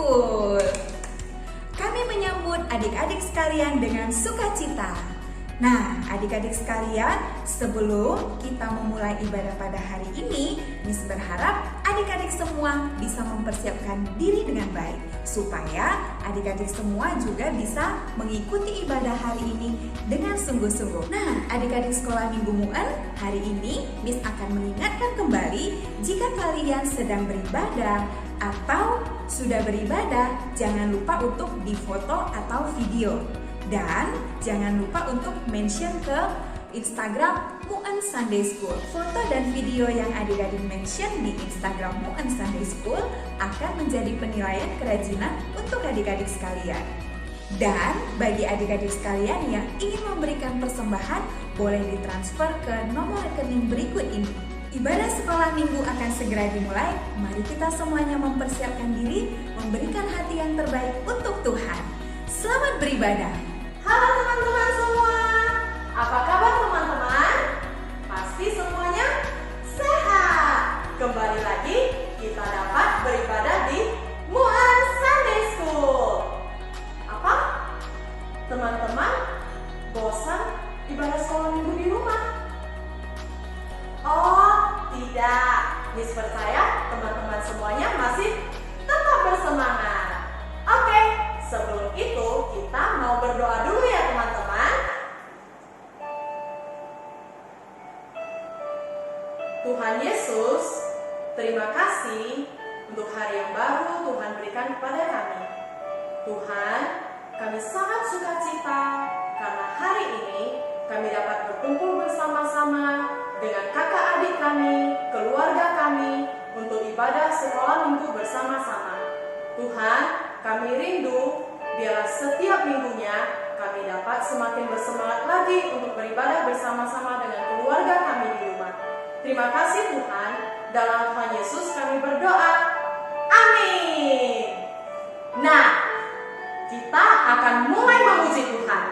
School. Kami menyambut adik-adik sekalian dengan sukacita. Nah, adik-adik sekalian, sebelum kita memulai ibadah pada hari ini, Miss berharap adik-adik semua bisa mempersiapkan diri dengan baik, supaya adik-adik semua juga bisa mengikuti ibadah hari ini dengan sungguh-sungguh. Nah, adik-adik sekolah Minggu Mu'en, hari ini Miss akan mengingatkan kembali, jika kalian sedang beribadah atau sudah beribadah, jangan lupa untuk difoto atau video. Dan jangan lupa untuk mention ke Instagram Mu'en Sunday School. Foto dan video yang adik-adik mention di Instagram Mu'en Sunday School akan menjadi penilaian kerajinan untuk adik-adik sekalian. Dan bagi adik-adik sekalian yang ingin memberikan persembahan, boleh ditransfer ke nomor rekening berikut ini. Ibadah sekolah minggu akan segera dimulai. Mari kita semuanya mempersiapkan diri, memberikan hati yang terbaik untuk Tuhan. Selamat beribadah. Halo teman-teman semua, apa kabar teman-teman? Pasti semuanya sehat. Kembali lagi kita dapat beribadah di Mu'en Sunday School. Apa? Teman-teman bosan ibadah sekolah minggu di rumah? Oh tidak, Miss percaya teman-teman semuanya masih tetap bersemangat. Oke, sebelum itu kita mau berdoa dulu ya teman-teman. Tuhan Yesus, terima kasih untuk hari yang baru Tuhan berikan kepada kami. Tuhan, kami sangat sukacita karena hari ini kami dapat berkumpul bersama-sama dengan kakak adik kami, keluarga kami untuk ibadah sekolah minggu bersama-sama. Tuhan, kami rindu biarlah setiap minggunya kami dapat semakin bersemangat lagi untuk beribadah bersama-sama dengan keluarga kami di rumah. Terima kasih Tuhan, dalam Tuhan Yesus kami berdoa. Amin. Nah, kita akan mulai memuji Tuhan.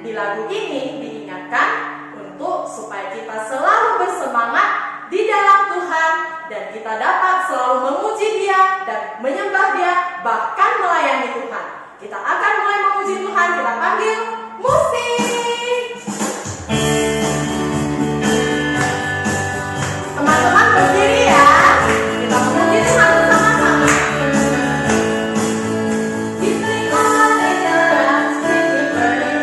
Di lagu ini diingatkan untuk supaya kita selalu bersemangat di dalam Tuhan dan kita dapat selalu memuji Dia dan menyembah Dia, bahkan melayani Tuhan. Kita akan mulai memuji Tuhan, kita panggil musik. Teman-teman berdiri ya, kita memuji Tuhan bersama-sama. Give me all in the land, keep me burning.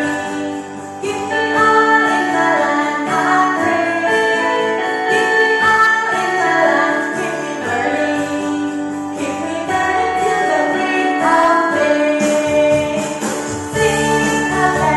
Give me all in the land, I pray. Give me all in the land, keep me burning. Keep me burning till the break of day. Sing hallelujah.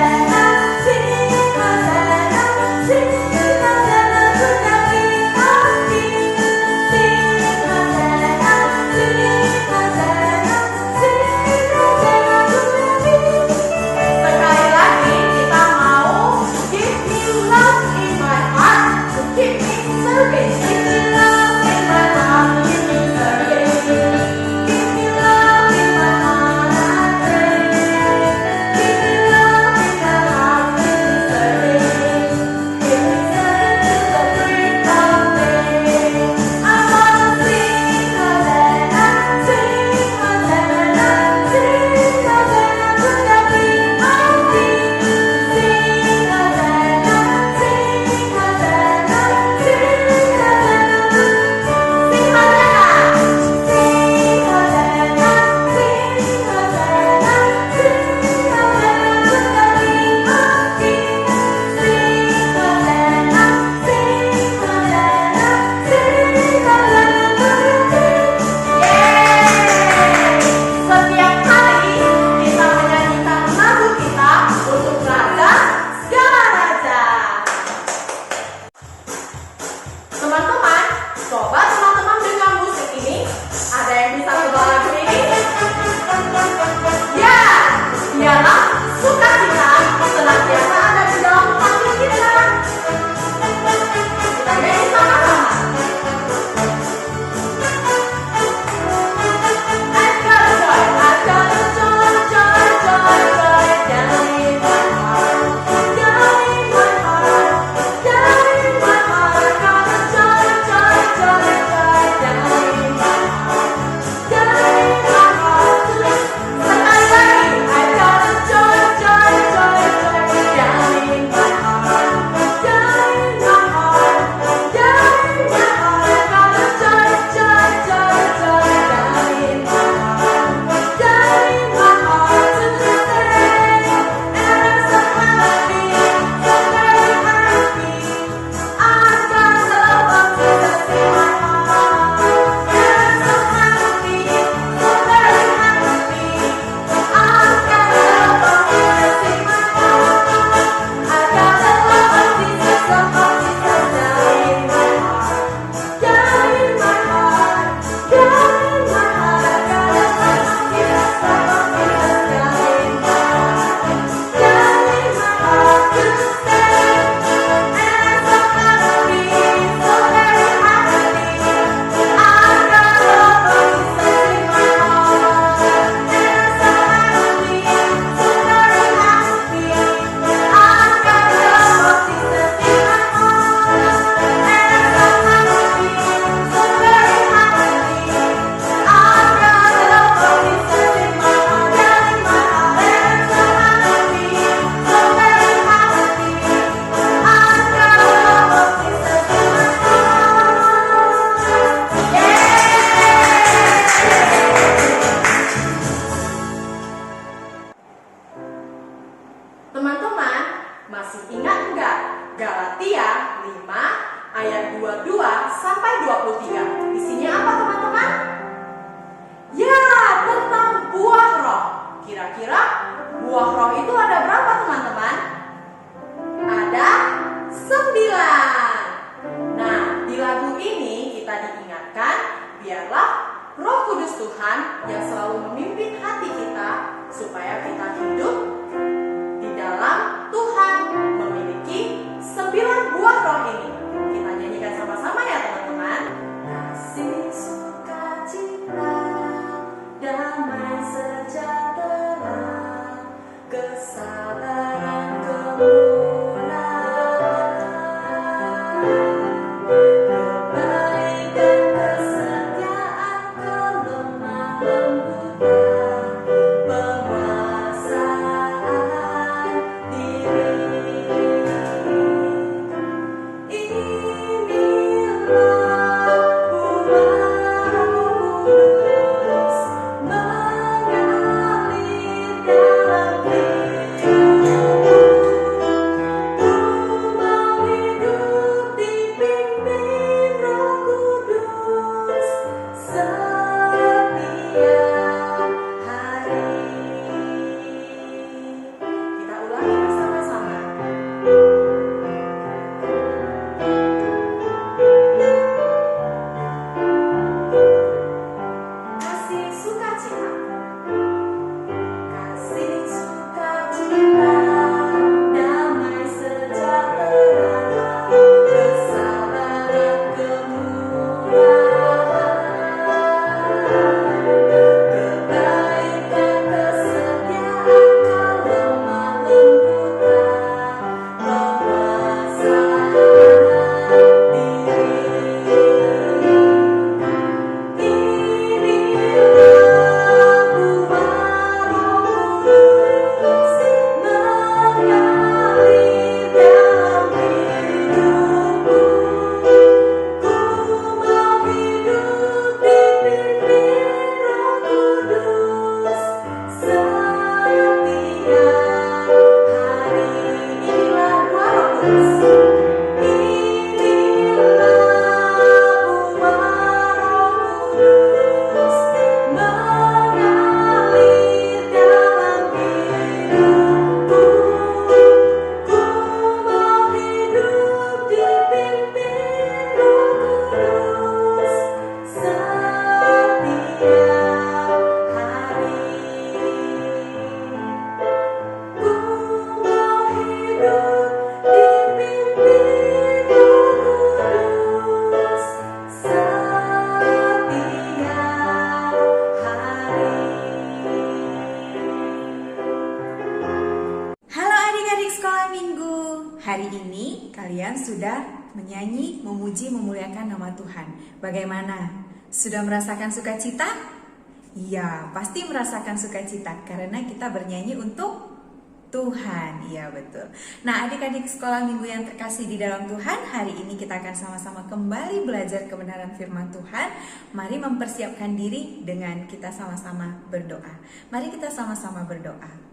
yang selalu memimpin hati kita supaya kita hidup di dalam Tuhan, memiliki 9 buah roh ini. Kita nyanyikan sama-sama ya teman-teman. Kasih, sukacita, damai sejahtera, kesabaran, kemuliaan, kebaikan, kesetiaan, kelemah lembutan, penguasaan diri. Inilah buah Roh Kudus mengalir dalam hidupku. Ku mau hidup dipimpin Roh Kudus setiap hari. Kita ulangi bersama-sama. Kasih, sukacita. Kasih, sukacita, damai sejahtera, kesabaran, kemuliaan, kebaikan, kesetiaan, kelemah lembutan, penguasaan diri. Inilah buah Roh Kudus mengalir dalam hidupku. Ku mau hidup dipimpin Roh Kudus setiap hari. Inilah buah Roh Kudus. Inilah buah Roh Kudus mengalir dalam hidupku. Ku mau hidup dipimpin Roh Kudus setiap hari. Ku mau hidup dipimpin Roh Kudus setiap hari. Halo adik-adik sekolah minggu. Hari ini kalian sudah menyanyi, memuji, memuliakan nama Tuhan. Bagaimana? Sudah merasakan sukacita? Iya, pasti merasakan sukacita karena kita bernyanyi untuk Tuhan. Iya, betul. Nah, adik-adik sekolah minggu yang terkasih di dalam Tuhan, hari ini kita akan sama-sama kembali belajar kebenaran firman Tuhan. Mari mempersiapkan diri dengan kita sama-sama berdoa. Mari kita sama-sama berdoa.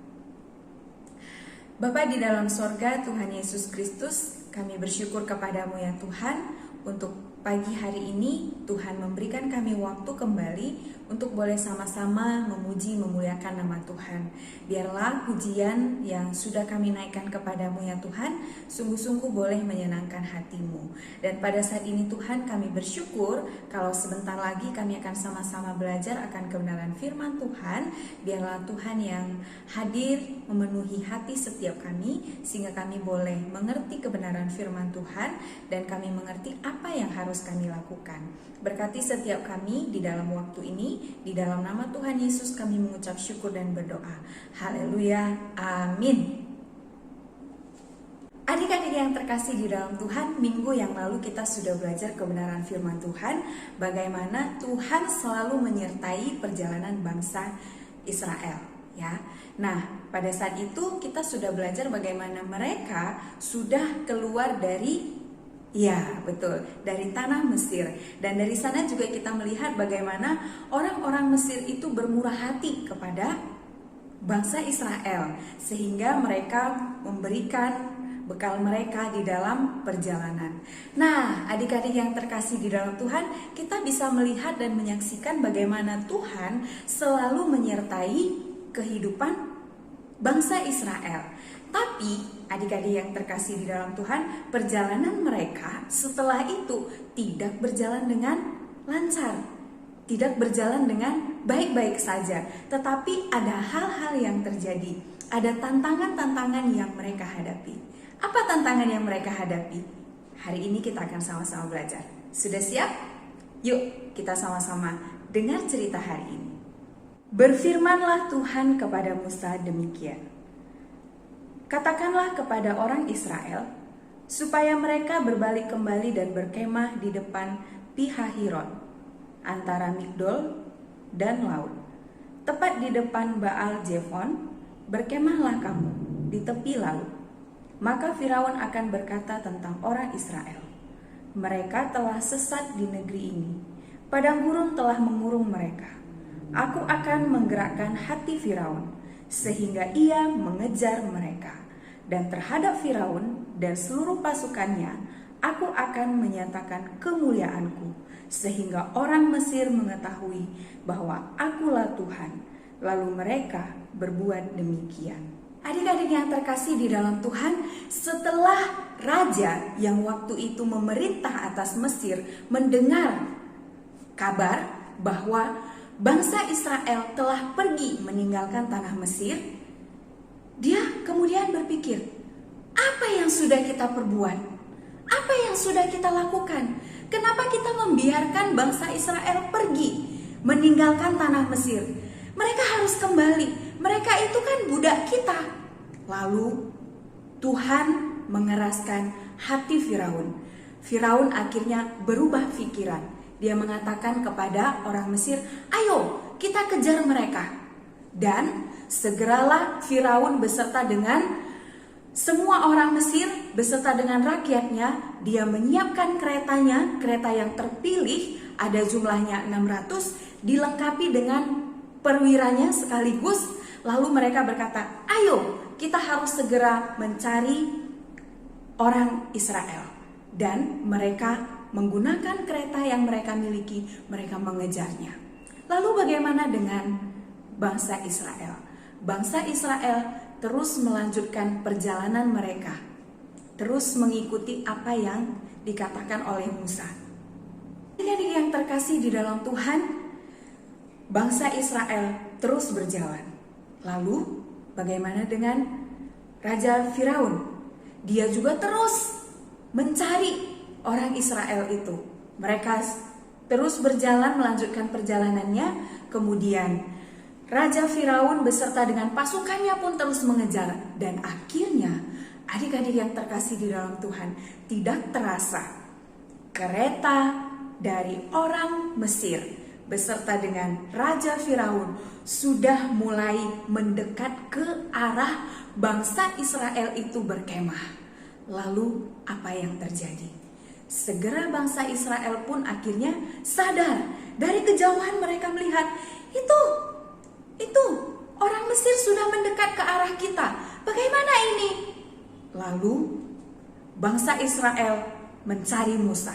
Bapa di dalam sorga, Tuhan Yesus Kristus, kami bersyukur kepadamu ya Tuhan, untuk pagi hari ini Tuhan memberikan kami waktu kembali untuk boleh sama-sama memuji, memuliakan nama Tuhan. Biarlah pujian yang sudah kami naikkan kepadamu ya Tuhan, sungguh-sungguh boleh menyenangkan hatimu. Dan pada saat ini Tuhan, kami bersyukur kalau sebentar lagi kami akan sama-sama belajar akan kebenaran firman Tuhan. Biarlah Tuhan yang hadir memenuhi hati setiap kami, sehingga kami boleh mengerti kebenaran firman Tuhan dan kami mengerti apa yang harus kami lakukan. Berkati setiap kami di dalam waktu ini, di dalam nama Tuhan Yesus kami mengucap syukur dan berdoa. Haleluya, amin. Adik-adik yang terkasih di dalam Tuhan, minggu yang lalu kita sudah belajar kebenaran firman Tuhan, bagaimana Tuhan selalu menyertai perjalanan bangsa Israel, ya. Nah, pada saat itu kita sudah belajar bagaimana mereka sudah keluar dari, ya betul, dari tanah Mesir. Dan dari sana juga kita melihat bagaimana orang-orang Mesir itu bermurah hati kepada bangsa Israel, sehingga mereka memberikan bekal mereka di dalam perjalanan. Nah, adik-adik yang terkasih di dalam Tuhan, kita bisa melihat dan menyaksikan bagaimana Tuhan selalu menyertai kehidupan bangsa Israel. Tapi adik-adik yang terkasih di dalam Tuhan, perjalanan mereka setelah itu tidak berjalan dengan lancar, tidak berjalan dengan baik-baik saja, tetapi ada hal-hal yang terjadi, ada tantangan-tantangan yang mereka hadapi. Apa tantangan yang mereka hadapi? Hari ini kita akan sama-sama belajar. Sudah siap? Yuk kita sama-sama dengar cerita hari ini. Berfirmanlah Tuhan kepada Musa demikian. Katakanlah kepada orang Israel, supaya mereka berbalik kembali dan berkemah di depan Pihahiron, antara Migdol dan laut, tepat di depan Baal Zephon. Berkemahlah kamu di tepi laut. Maka Firaun akan berkata tentang orang Israel, mereka telah sesat di negeri ini, padang gurun telah mengurung mereka. Aku akan menggerakkan hati Firaun, sehingga ia mengejar mereka. Dan terhadap Firaun dan seluruh pasukannya, aku akan menyatakan kemuliaanku, sehingga orang Mesir mengetahui bahwa akulah Tuhan. Lalu mereka berbuat demikian. Adik-adik yang terkasih di dalam Tuhan, setelah raja yang waktu itu memerintah atas Mesir mendengar kabar bahwa bangsa Israel telah pergi meninggalkan tanah Mesir, dia kemudian berpikir, apa yang sudah kita perbuat? Apa yang sudah kita lakukan? Kenapa kita membiarkan bangsa Israel pergi meninggalkan tanah Mesir? Mereka harus kembali. Mereka itu kan budak kita. Lalu Tuhan mengeraskan hati Firaun. Firaun akhirnya berubah pikiran. Dia mengatakan kepada orang Mesir, ayo kita kejar mereka. Dan segeralah Firaun beserta dengan semua orang Mesir beserta dengan rakyatnya, dia menyiapkan keretanya, kereta yang terpilih, ada jumlahnya 600, dilengkapi dengan perwiranya sekaligus. Lalu mereka berkata, ayo kita harus segera mencari orang Israel. Dan mereka menggunakan kereta yang mereka miliki, mereka mengejarnya. Lalu bagaimana dengan bangsa Israel? Bangsa Israel terus melanjutkan perjalanan mereka, terus mengikuti apa yang dikatakan oleh Musa. Adik-adik yang terkasih di dalam Tuhan, bangsa Israel terus berjalan. Lalu bagaimana dengan Raja Firaun? Dia juga terus mencari orang Israel itu. Mereka terus berjalan melanjutkan perjalanannya. Kemudian Raja Firaun beserta dengan pasukannya pun terus mengejar. Dan akhirnya adik-adik yang terkasih di dalam Tuhan, tidak terasa kereta dari orang Mesir beserta dengan Raja Firaun sudah mulai mendekat ke arah bangsa Israel itu berkemah. Lalu apa yang terjadi? Segera bangsa Israel pun akhirnya sadar. Dari kejauhan mereka melihat, itu orang Mesir sudah mendekat ke arah kita. Bagaimana ini? Lalu bangsa Israel mencari Musa.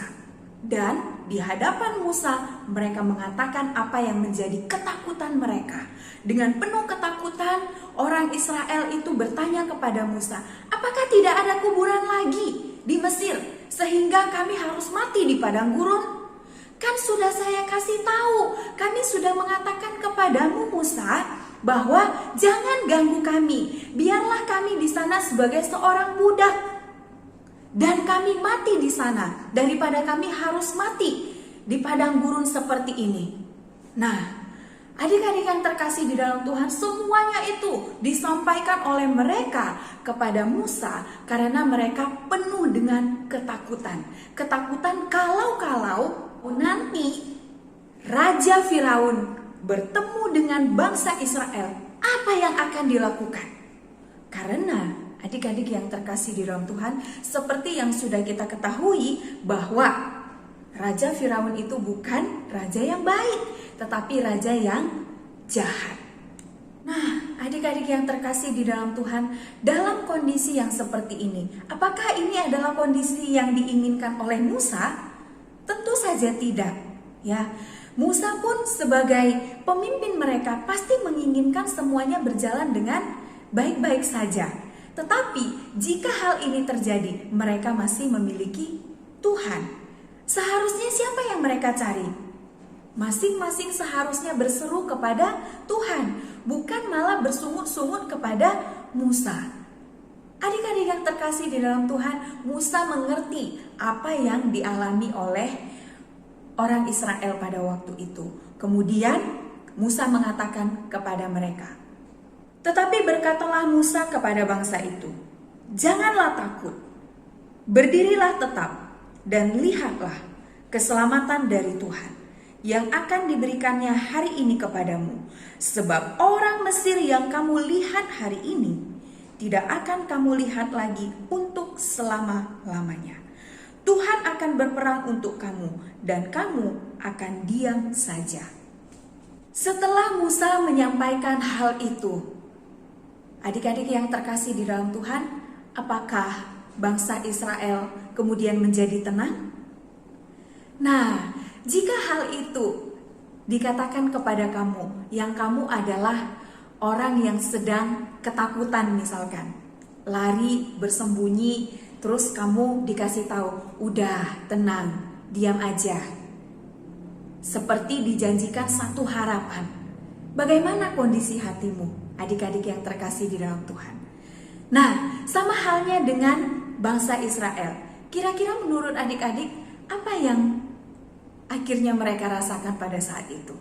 Dan di hadapan Musa mereka mengatakan apa yang menjadi ketakutan mereka. Dengan penuh ketakutan orang Israel itu bertanya kepada Musa, apakah tidak ada kuburan lagi di Mesir sehingga kami harus mati di padang gurun? Kan sudah saya kasih tahu, kami sudah mengatakan kepadamu Musa bahwa jangan ganggu kami, biarlah kami di sana sebagai seorang budak dan kami mati di sana daripada kami harus mati di padang gurun seperti ini. Nah, adik-adik yang terkasih di dalam Tuhan, semuanya itu disampaikan oleh mereka kepada Musa karena mereka penuh dengan ketakutan. Ketakutan kalau nanti Raja Firaun bertemu dengan bangsa Israel, apa yang akan dilakukan? Karena adik-adik yang terkasih di dalam Tuhan, seperti yang sudah kita ketahui bahwa Raja Firaun itu bukan raja yang baik, tetapi raja yang jahat. Nah, adik-adik yang terkasih di dalam Tuhan, dalam kondisi yang seperti ini, apakah ini adalah kondisi yang diinginkan oleh Musa? Tentu saja tidak, ya. Musa pun sebagai pemimpin mereka pasti menginginkan semuanya berjalan dengan baik-baik saja. Tetapi jika hal ini terjadi, mereka masih memiliki Tuhan. Seharusnya siapa yang mereka cari? Masing-masing seharusnya berseru kepada Tuhan, bukan malah bersungut-sungut kepada Musa. Adik-adik yang terkasih di dalam Tuhan, Musa mengerti apa yang dialami oleh orang Israel pada waktu itu. Kemudian Musa mengatakan kepada mereka, "Tetapi berkatalah Musa kepada bangsa itu, janganlah takut, berdirilah tetap dan lihatlah keselamatan dari Tuhan yang akan diberikannya hari ini kepadamu. Sebab orang Mesir yang kamu lihat hari ini, tidak akan kamu lihat lagi untuk selama-lamanya. Tuhan akan berperang untuk kamu, dan kamu akan diam saja." Setelah Musa menyampaikan hal itu, adik-adik yang terkasih di dalam Tuhan, apakah bangsa Israel kemudian menjadi tenang? Nah, jika hal itu dikatakan kepada kamu, yang kamu adalah orang yang sedang ketakutan misalkan, lari, bersembunyi, terus kamu dikasih tahu, udah tenang, diam aja. Seperti dijanjikan satu harapan. Bagaimana kondisi hatimu, adik-adik yang terkasih di dalam Tuhan? Nah, sama halnya dengan bangsa Israel. Kira-kira menurut adik-adik, apa yang akhirnya mereka rasakan pada saat itu?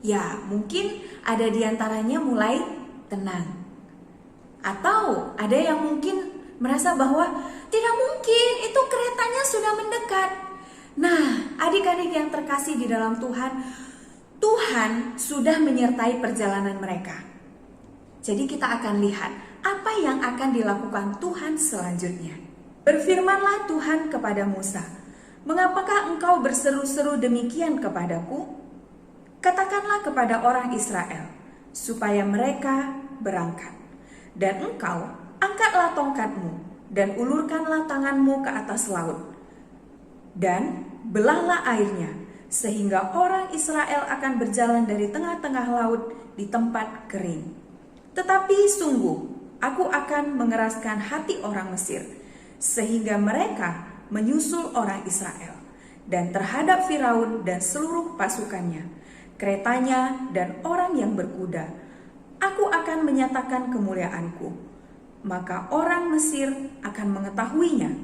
Ya, mungkin ada di antaranya mulai tenang. Atau ada yang mungkin merasa bahwa tidak mungkin, itu keretanya sudah mendekat. Nah, adik-adik yang terkasih di dalam Tuhan, Tuhan sudah menyertai perjalanan mereka. Jadi kita akan lihat apa yang akan dilakukan Tuhan selanjutnya. Berfirmanlah Tuhan kepada Musa, "Mengapakah engkau berseru-seru demikian kepadaku? Katakanlah kepada orang Israel, supaya mereka berangkat. Dan engkau angkatlah tongkatmu, dan ulurkanlah tanganmu ke atas laut. Dan belahlah airnya, sehingga orang Israel akan berjalan dari tengah-tengah laut di tempat kering. Tetapi sungguh, aku akan mengeraskan hati orang Mesir, sehingga mereka menyusul orang Israel, dan terhadap Firaun dan seluruh pasukannya, keretanya dan orang yang berkuda, aku akan menyatakan kemuliaanku. Maka orang Mesir akan mengetahuinya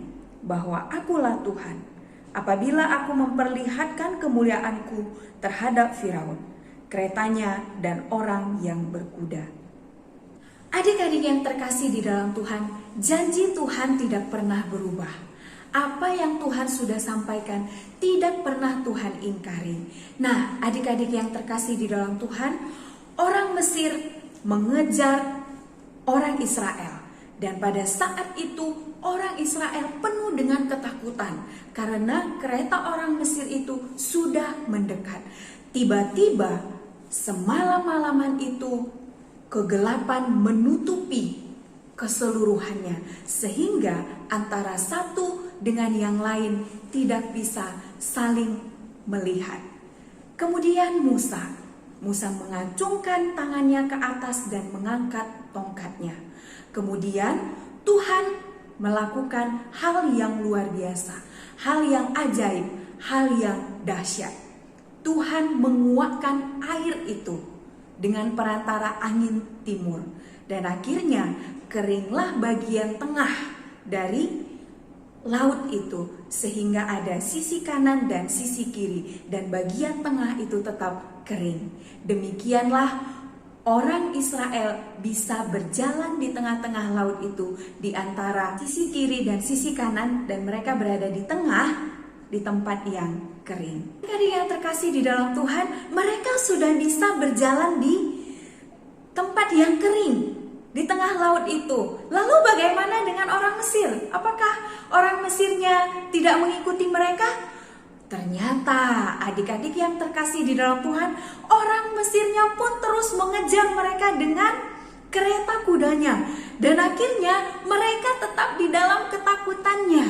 bahwa akulah Tuhan, apabila aku memperlihatkan kemuliaanku terhadap Firaun, keretanya dan orang yang berkuda." Adik-adik yang terkasih di dalam Tuhan, janji Tuhan tidak pernah berubah. Apa yang Tuhan sudah sampaikan tidak pernah Tuhan ingkari. Nah, adik-adik yang terkasih di dalam Tuhan, orang Mesir mengejar orang Israel. Dan pada saat itu orang Israel penuh dengan ketakutan karena kereta orang Mesir itu sudah mendekat. Tiba-tiba semalam-malaman itu kegelapan menutupi keseluruhannya, sehingga antara satu dengan yang lain tidak bisa saling melihat. Kemudian Musa mengacungkan tangannya ke atas dan mengangkat tongkatnya. Kemudian Tuhan melakukan hal yang luar biasa, hal yang ajaib, hal yang dahsyat. Tuhan menguatkan air itu dengan perantara angin timur, dan akhirnya keringlah bagian tengah dari laut itu, sehingga ada sisi kanan dan sisi kiri, dan bagian tengah itu tetap kering. Demikianlah orang Israel bisa berjalan di tengah-tengah laut itu, di antara sisi kiri dan sisi kanan, dan mereka berada di tengah, di tempat yang kering. Adik yang terkasih di dalam Tuhan, mereka sudah bisa berjalan di tempat yang kering, di tengah laut itu. Lalu bagaimana dengan orang Mesir? Apakah orang Mesirnya tidak mengikuti mereka? Ternyata adik-adik yang terkasih di dalam Tuhan, orang Mesirnya pun terus mengejar mereka dengan kereta kudanya. Dan akhirnya mereka tetap di dalam ketakutannya.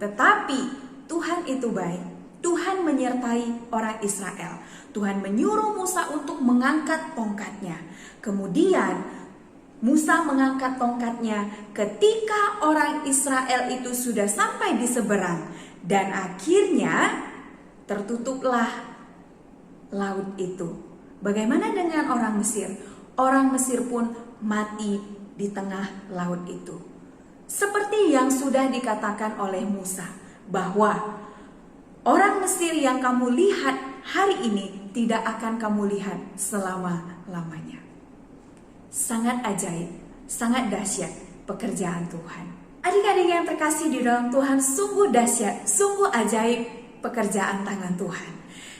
Tetapi Tuhan itu baik. Tuhan menyertai orang Israel. Tuhan menyuruh Musa untuk mengangkat tongkatnya. Kemudian Musa mengangkat tongkatnya ketika orang Israel itu sudah sampai di seberang. Dan akhirnya tertutuplah laut itu. Bagaimana dengan orang Mesir? Orang Mesir pun mati di tengah laut itu. Seperti yang sudah dikatakan oleh Musa, bahwa orang Mesir yang kamu lihat hari ini tidak akan kamu lihat selama-lamanya. Sangat ajaib, sangat dahsyat pekerjaan Tuhan. Adik-adik yang terkasih di dalam Tuhan, sungguh dahsyat, sungguh ajaib pekerjaan tangan Tuhan.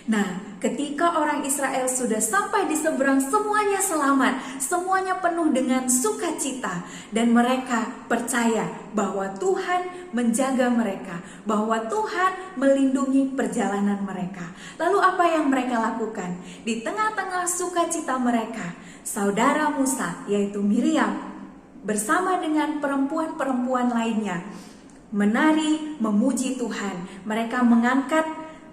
Nah, ketika orang Israel sudah sampai di seberang, semuanya selamat, semuanya penuh dengan sukacita, dan mereka percaya bahwa Tuhan menjaga mereka, bahwa Tuhan melindungi perjalanan mereka. Lalu apa yang mereka lakukan? Di tengah-tengah sukacita mereka, saudara Musa, yaitu Miriam, bersama dengan perempuan-perempuan lainnya, menari memuji Tuhan. Mereka mengangkat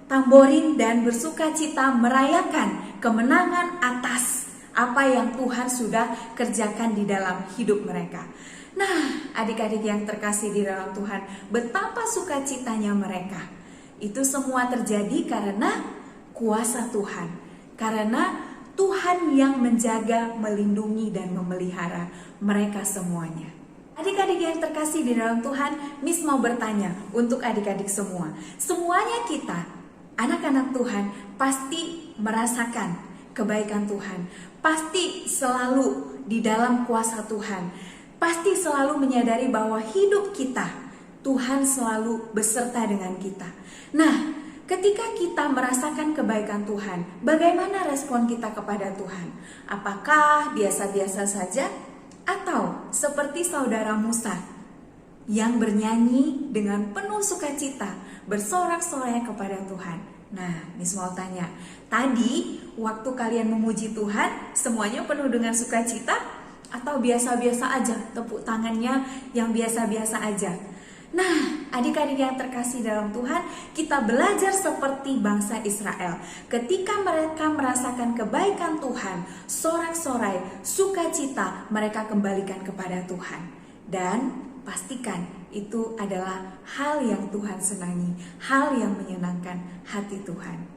tamborin dan bersukacita merayakan kemenangan atas apa yang Tuhan sudah kerjakan di dalam hidup mereka. Nah, adik-adik yang terkasih di dalam Tuhan, betapa sukacitanya mereka. Itu semua terjadi karena kuasa Tuhan, karena Tuhan yang menjaga, melindungi, dan memelihara mereka semuanya. Adik-adik yang terkasih di dalam Tuhan, Miss mau bertanya untuk adik-adik semua. Semuanya kita, anak-anak Tuhan, pasti merasakan kebaikan Tuhan. Pasti selalu di dalam kuasa Tuhan. Pasti selalu menyadari bahwa hidup kita, Tuhan selalu beserta dengan kita. Nah, ketika kita merasakan kebaikan Tuhan, bagaimana respon kita kepada Tuhan? Apakah biasa-biasa saja? Atau seperti saudara Musa yang bernyanyi dengan penuh sukacita, bersorak-sorai kepada Tuhan? Nah, Miss mau tanya, tadi waktu kalian memuji Tuhan, semuanya penuh dengan sukacita? Atau biasa-biasa aja, tepuk tangannya yang biasa-biasa aja? Nah, adik-adik yang terkasih dalam Tuhan, kita belajar seperti bangsa Israel. Ketika mereka merasakan kebaikan Tuhan, sorak-sorai, sukacita, mereka kembalikan kepada Tuhan. Dan pastikan itu adalah hal yang Tuhan senangi, hal yang menyenangkan hati Tuhan.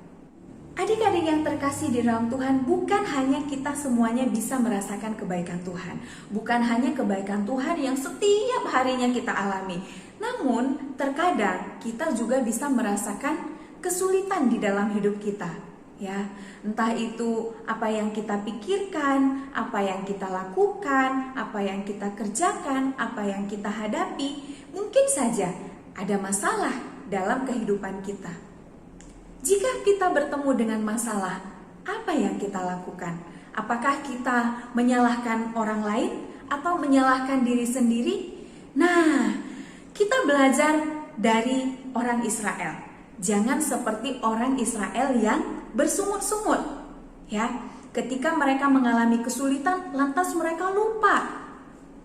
Adik-adik yang terkasih di dalam Tuhan, bukan hanya kita semuanya bisa merasakan kebaikan Tuhan. Bukan hanya kebaikan Tuhan yang setiap harinya kita alami. Namun, terkadang kita juga bisa merasakan kesulitan di dalam hidup kita. Ya, entah itu apa yang kita pikirkan, apa yang kita lakukan, apa yang kita kerjakan, apa yang kita hadapi. Mungkin saja ada masalah dalam kehidupan kita. Jika kita bertemu dengan masalah, apa yang kita lakukan? Apakah kita menyalahkan orang lain atau menyalahkan diri sendiri? Nah, kita belajar dari orang Israel. Jangan seperti orang Israel yang bersungut-sungut. Ya, ketika mereka mengalami kesulitan, lantas mereka lupa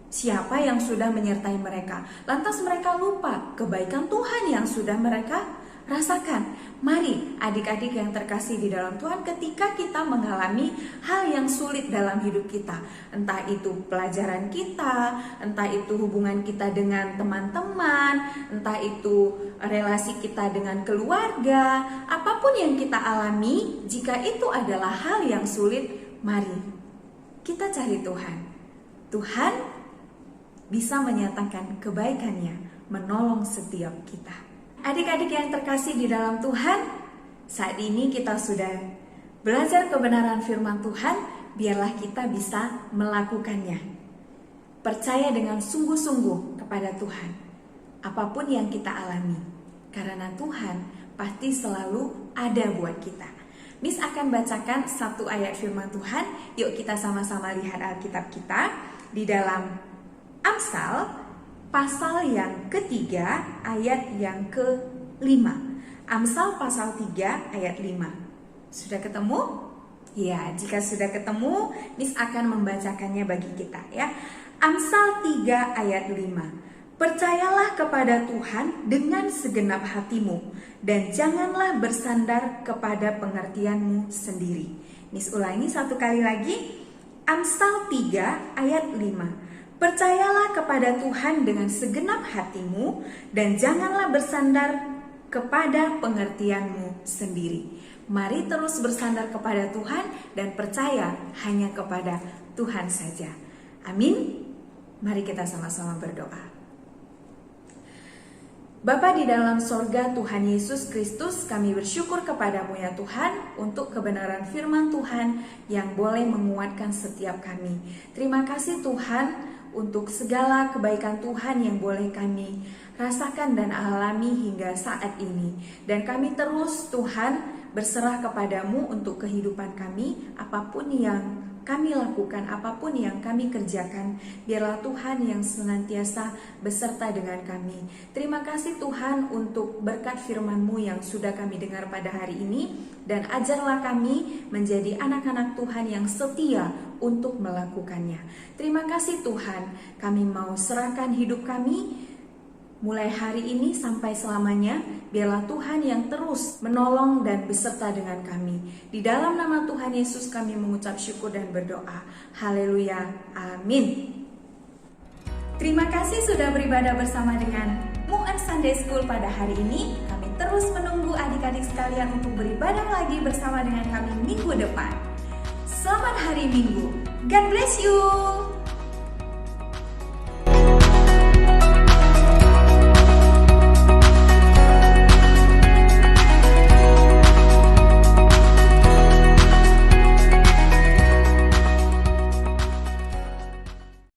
siapa yang sudah menyertai mereka. Lantas mereka lupa kebaikan Tuhan yang sudah mereka rasakan. Mari adik-adik yang terkasih di dalam Tuhan, ketika kita mengalami hal yang sulit dalam hidup kita, entah itu pelajaran kita, entah itu hubungan kita dengan teman-teman, entah itu relasi kita dengan keluarga, apapun yang kita alami, jika itu adalah hal yang sulit, mari kita cari Tuhan. Tuhan bisa menyatakan kebaikannya, menolong setiap kita. Adik-adik yang terkasih di dalam Tuhan, saat ini kita sudah belajar kebenaran firman Tuhan, biarlah kita bisa melakukannya. Percaya dengan sungguh-sungguh kepada Tuhan, apapun yang kita alami, karena Tuhan pasti selalu ada buat kita. Miss akan bacakan satu ayat firman Tuhan. Yuk kita sama-sama lihat Alkitab kita di dalam Amsal pasal yang ketiga ayat yang ke-5. Amsal pasal 3 ayat 5. Sudah ketemu? Ya, jika sudah ketemu, Miss akan membacakannya bagi kita ya. Amsal 3 ayat 5. Percayalah kepada Tuhan dengan segenap hatimu, dan janganlah bersandar kepada pengertianmu sendiri. Miss ulangi satu kali lagi. Amsal 3 ayat 5. Percayalah kepada Tuhan dengan segenap hatimu, dan janganlah bersandar kepada pengertianmu sendiri. Mari terus bersandar kepada Tuhan dan percaya hanya kepada Tuhan saja. Amin. Mari kita sama-sama berdoa. Bapa di dalam sorga, Tuhan Yesus Kristus, kami bersyukur kepadamu ya Tuhan untuk kebenaran firman Tuhan yang boleh menguatkan setiap kami. Terima kasih Tuhan untuk segala kebaikan Tuhan yang boleh kami rasakan dan alami hingga saat ini. Dan kami terus Tuhan berserah kepadamu untuk kehidupan kami, apapun yang kami lakukan, apapun yang kami kerjakan, biarlah Tuhan yang senantiasa beserta dengan kami. Terima kasih Tuhan untuk berkat firman-Mu yang sudah kami dengar pada hari ini, dan ajarlah kami menjadi anak-anak Tuhan yang setia untuk melakukannya. Terima kasih Tuhan, kami mau serahkan hidup kami mulai hari ini sampai selamanya. Biarlah Tuhan yang terus menolong dan beserta dengan kami. Di dalam nama Tuhan Yesus kami mengucap syukur dan berdoa. Haleluya. Amin. Terima kasih sudah beribadah bersama dengan Mu'an Sunday School pada hari ini. Kami terus menunggu adik-adik sekalian untuk beribadah lagi bersama dengan kami minggu depan. Selamat hari Minggu. God bless you.